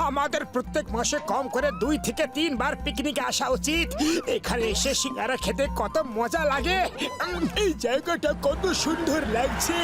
আমাদের প্রত্যেক মাসে কম করে 2 থেকে 3 বার পিকনিকে আসা উচিত। এখানে এসে সিঙ্গারা খেতে কত মজা লাগে। এই জায়গাটা কত সুন্দর লাগছে।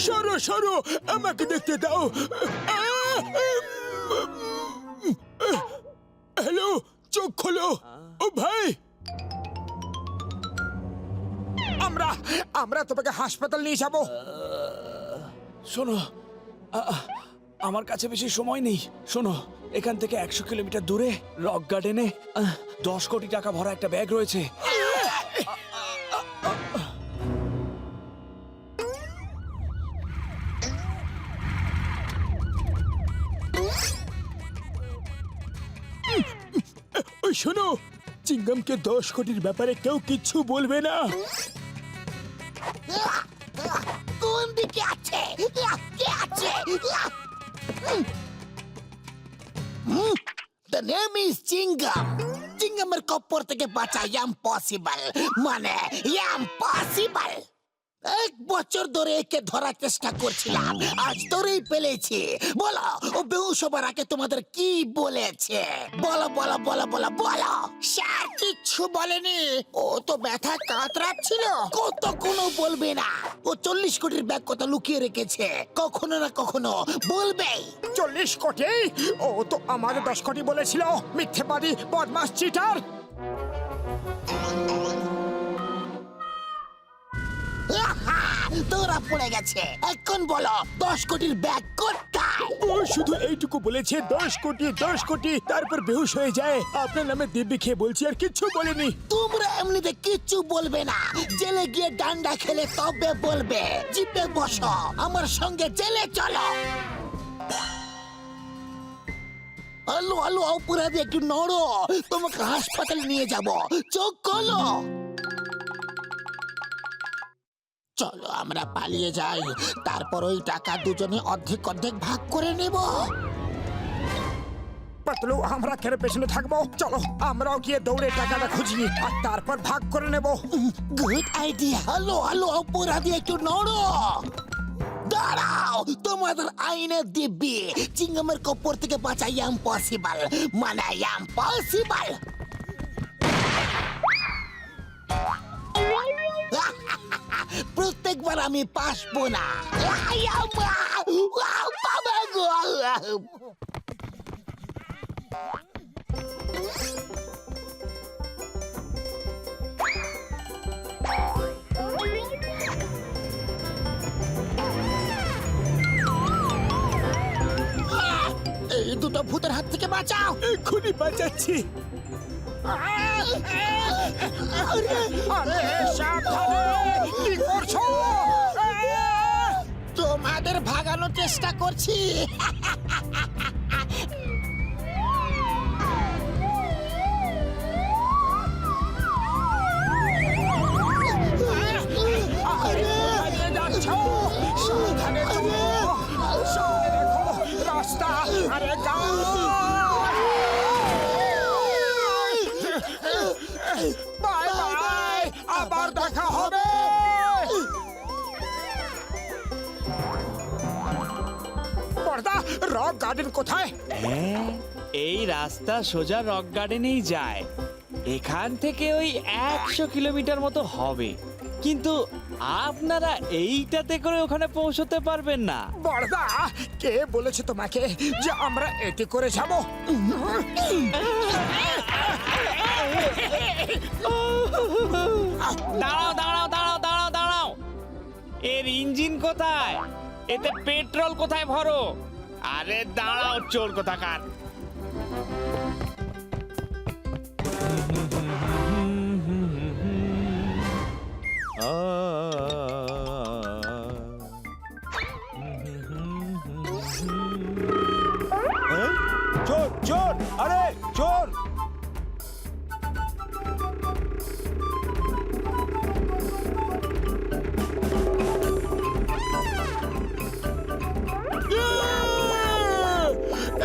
সরো সরো, আমাকে দেখতে দাও। হ্যালো, চোখ খোলো। ও ভাই, আমরা তোমাকে হাসপাতাল নিয়ে যাব। শোনো, আমার কাছে বেশি সময় নেই। শোনো, এখান থেকে 100 কিলোমিটার দূরে রক গার্ডেনে 10 কোটি টাকা ভরা একটা ব্যাগ রয়েছে। ওই শোনো, চিঙ্গমকে 10 কোটির ব্যাপারে কেউ কিচ্ছু বলবে না। কোন দিকে আছে? কে আছে? The name is Chingam. চিঙ্গমের কপ্পর থেকে বাঁচা ইম্পসিবল, মানে ইম্পসিবল। 1 বছর ধরে একে ধরার চেষ্টা করছিলাম, আজ ধরেই পেলেছি। বলো, ও বেহুশ হবার আগে তোমাদের কি বলেছে? বলো বলো বলো বলো বলো। স্যার কিচ্ছু বলেনি, ও তো ব্যথা কাতরাচ্ছিল। কত কোনো বলবে না। ও 40 কোটির ব্যাগ কথা লুকিয়ে রেখেছে, কখনো না কখনো বলবেই। 40 কোটি? ও তো আমাদের 10 কোটি বলেছিল। মিথ্যেবাদী, বদমাশ, চিটার। তোরা পড়ে গেছে। এখন বলো, 10 কোটির ব্যাগ কোথায়? ও শুধু এইটুকু বলেছে 10 কোটি 10 কোটি, তারপর বেহুশ হয়ে যায়। আপনার নামে দিব্যি খেয়ে বলছি, আর কিচ্ছু বলেনি। তোমরা এমনিতে কিচ্ছু বলবে না, জেলে গিয়ে ডান্ডা খেলে তবে বলবে। জিপে বসো, আমার সঙ্গে জেলে চলো। আলো আলো, অপরাধী একটু নড়ো, তোমাকে হাসপাতালে নিয়ে যাব। চোখ খোলো। চলো আমরা পালিয়ে যাই, তারপর ওই টাকা দুজনে অর্ধেক অর্ধেক ভাগ করে নেব। পাতলু, আমরা কেন পেছনে থাকবো? চলো আমরাও গিয়ে দৌড়ে টাকাটা খুঁজি, আর তারপর ভাগ করে নেব। Good idea. হ্যালো হ্যালো, অপরাধী একটু নড়ো। দাঁড়াও, তোমাদের আইনের দিব্যি। চিঙ্গমের কপ্পর থেকে বাঁচা ইম্পসিবল, মানে ইম্পসিবল। প্রত্যেকবার আমি পাসবো না। বাবা গো, এই দুটো ভূতের হাত থেকে বাঁচাও। এক্ষুনি বাঁচাচ্ছি। আরে সাবধানে, কি করছো? তোমাদের ভাগানোর চেষ্টা করছি। পালিয়ে যাচ্ছো? সাবধানে চলো, সামনে দেখো রাস্তা। আরে বাই বাই, আবার দেখা হবে। পর্দা, রক গার্ডেন কোথায়? হ্যাঁ, এই রাস্তা সোজা রক গার্ডেনেই যায়। এখান থেকে ওই 100 কিলোমিটার মতো হবে, কিন্তু আপনারা এইটাতে করে ওখানে পৌঁছতে পারবেন না। বর্দা, কে বলেছে তোমাকে যে আমরা এতে করে যাব? দাঁড়াও দাঁড়াও দাঁড়াও দাঁড়াও দাঁড়াও, এর ইঞ্জিন কোথায়? এতে পেট্রোল কোথায় ভরো? আরে দাঁড়াও, চোর কোথাকার। চোর চোর, আরে চোর!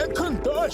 এখন 10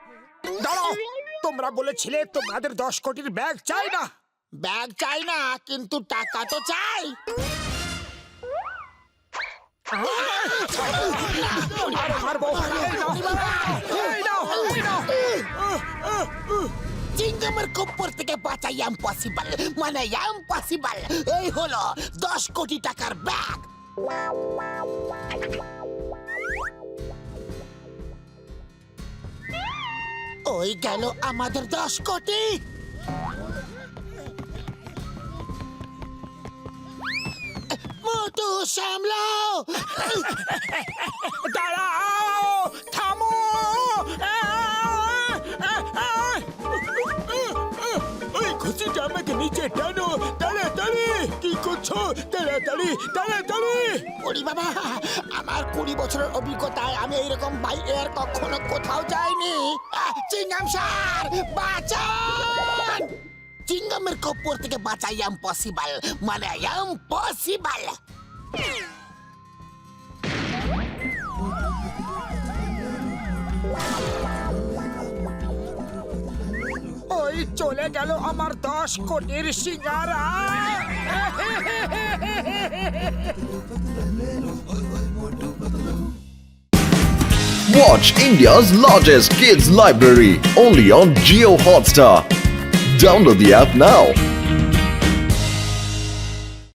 তোমরা বলেছিলে তোমাদের 10 কোটির ব্যাগ চাই না। ব্যাগ চাই না, কিন্তু টাকা তো চাই। আরে মারবো। এই নাও, এই নাও, এই নাও। চিংগামের কপ্পর থেকে বাঁচা ইম্পসিবল, মানে ইম্পসিবল। এই হলো 10 কোটি টাকার ব্যাগ। ওই গেল আমাদের 10 কোটি। মোটু সামলাও। দাঁড়াও, থামো। ওই ঘুষিটা আমাকে নিচে টানো, তাড়াতাড়ি। কি করছো? তাড়াতাড়ি, তাড়াতাড়ি। ওরে বাবা, আমার 20 বছরের অভিজ্ঞতায় আমি এইরকম বাইরে আর কখনো কোথাও যাইনি। চিংগাম স্যার, বাঁচান! চিংগামের কপ্পর থেকে বাঁচা ইম্পসিবল, মানে ইম্পসিবল। ওই চলে গেল আমার 10 কোটির সিঙ্গারা। Watch India's largest kids library only on Geo Hotstar. Download the app now.